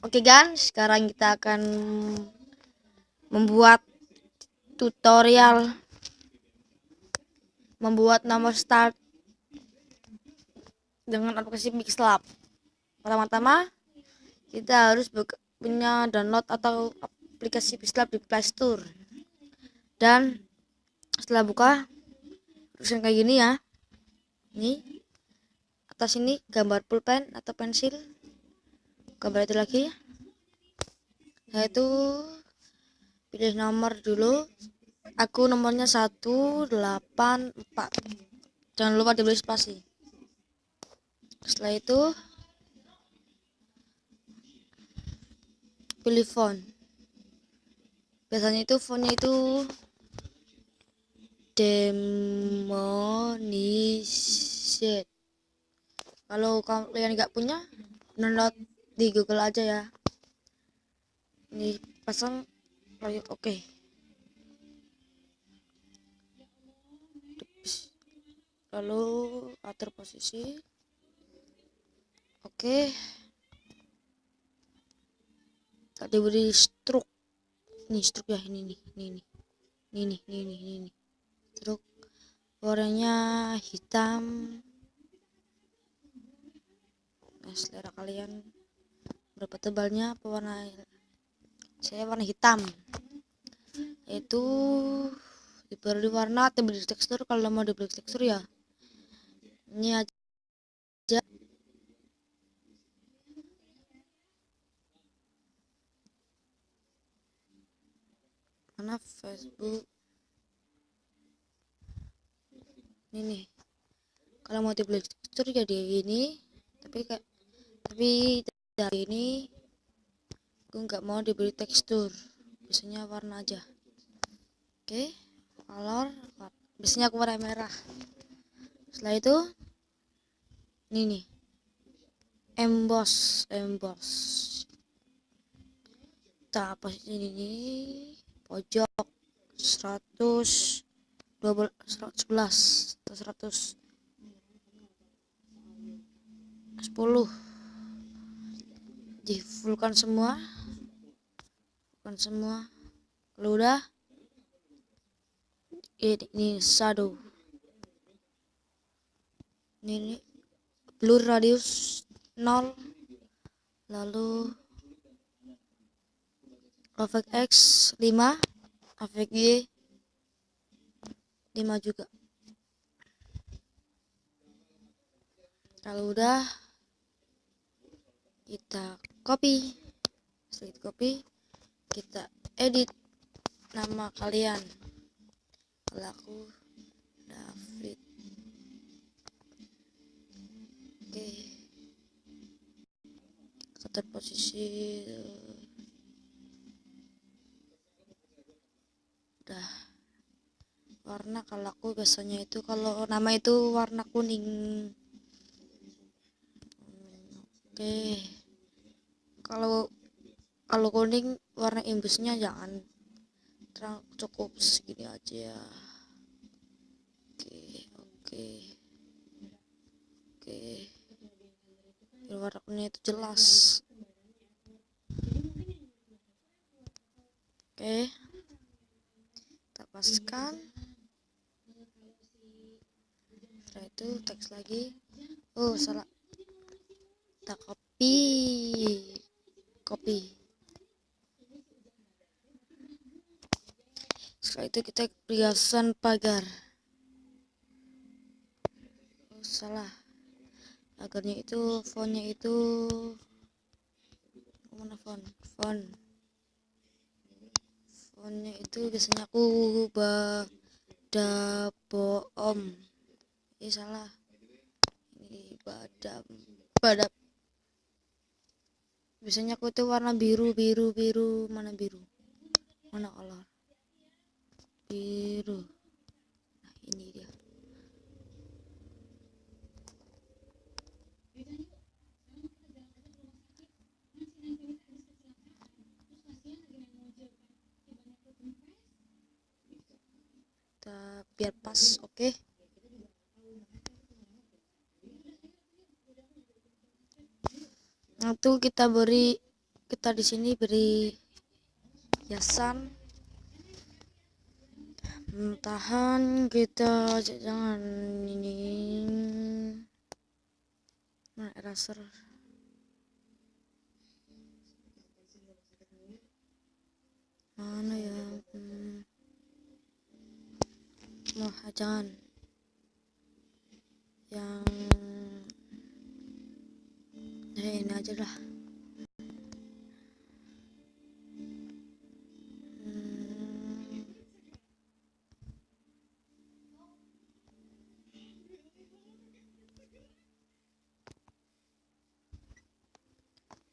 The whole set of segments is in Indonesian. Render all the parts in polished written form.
Oke guys, sekarang kita akan membuat tutorial membuat nomor start dengan aplikasi Mixlab. Pertama-tama kita harus punya download atau aplikasi Mixlab di Play Store. Dan setelah buka terus kayak gini ya. Ini atas ini gambar pulpen atau pensil. Gambar itu lagi. Yaitu pilih nomor dulu. Aku nomornya 184. Jangan lupa diberi spasi. Setelah itu pilih font. Biasanya itu fontnya itu Demonisate. Kalau kalian nggak punya, download di Google aja ya. Ini pasang proyek oke. Lalu atur posisi. Oke. Tak diberi stroke. Ini stroke ya, ini stroke. Warnanya hitam. Nah, selera kalian berapa tebalnya, apa warna? Saya warna hitam. Itu diberi warna atau diberi tekstur. Kalau mau diberi tekstur ya ini aja. Mana Facebook ini nih. Kalau mau diberi tekstur jadi ini, tapi dari ini aku nggak mau diberi tekstur, biasanya warna aja. Oke, color biasanya aku warna merah. Setelah itu ini nih, emboss kita posisi ini pojok 111 atau 110. Di fullkan semua. Kalau udah ini shadow, ini blur radius 0, lalu efek X 5, efek Y 5 juga. Kalau udah kita copy. Setelah copy kita edit nama kalian. Kalau aku David. Oke, satu posisi udah. Warna kalau aku biasanya itu kalau nama itu warna kuning. Oke, kalau kuning warna imbusnya jangan terang, cukup segini aja ya. Oke, biar warna kuningnya itu jelas. Oke, kita paskan. Setelah itu teks lagi. Oh salah, kita copy. Setelah itu kita perhiasan pagar. Oh salah, pagarnya itu fontnya itu mana fontnya itu biasanya aku Badaboom. Ini salah, ini badam. Biasanya aku tuh warna biru. Mana biru, mana color biru. Nah ini dia. Kita biar pas. Oke. Itu kita di sini beri hiasan. Tahan, kita jangan ini. Nah, eraser. Mana ya? Jangan. Yang ini aja lah.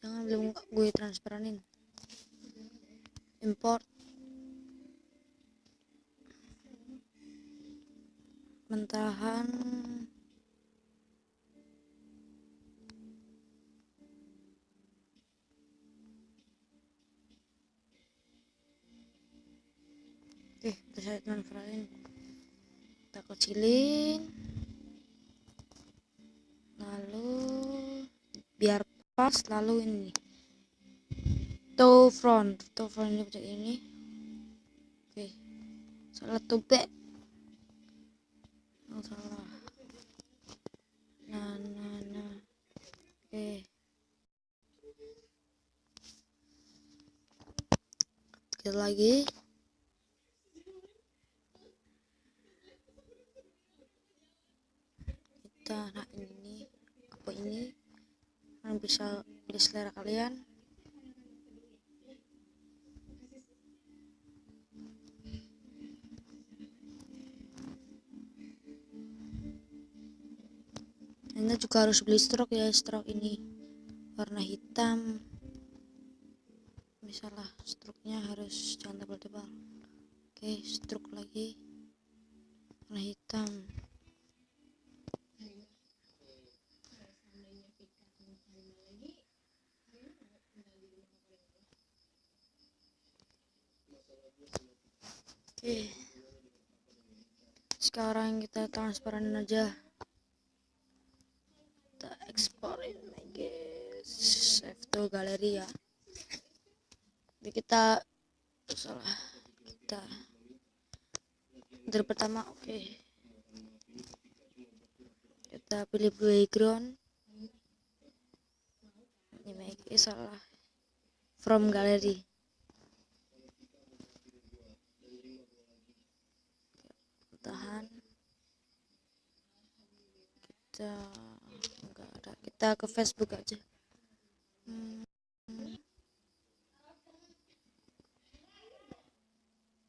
Jangan, belum gue transparenin. Import mentahan. Oke, saya transparenin. Kita kecilin. Lalu biar pas, lalu ini to front ini seperti ini. Oke, salah to back. Salah. Nah. Oke, kita lagi. Nah, ini apa ini? Kalian bisa pilih selera kalian. Anda juga harus beli stroke ya, stroke ini warna hitam. Misalnya stroke-nya harus jangan tebal-tebal. Oke, stroke lagi warna hitam. Oke, sekarang kita transparan aja. Kita eksporin lagi, save to galeri ya. Jadi kita dari pertama. Oke, kita pilih background. Ini salah, from gallery. Tahan, kita enggak ada, kita ke Facebook aja.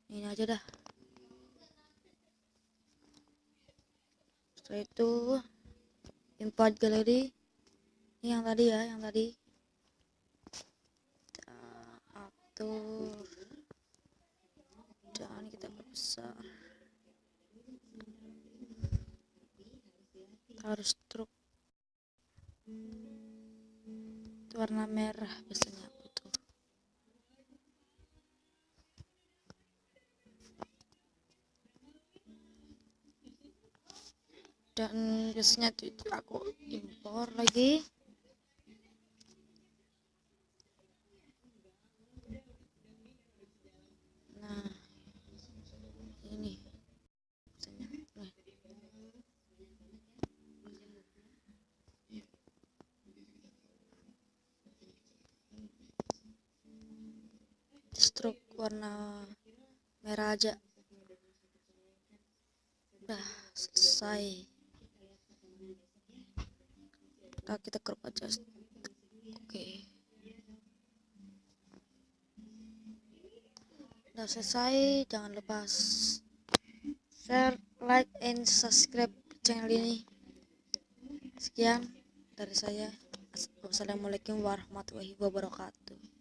Ini aja dah. Setelah itu import galeri. Ini yang tadi ya, kita atur dan kita perbesar. Harus stroke warna merah biasanya butuh. Dan biasanya itu aku impor lagi. Nah, ini biasanya. Stroke warna merah aja. Udah selesai. Nah, kita crop aja. Oke, udah selesai. Jangan lupa share, like, and subscribe channel ini. Sekian dari saya. Wassalamualaikum warahmatullahi wabarakatuh.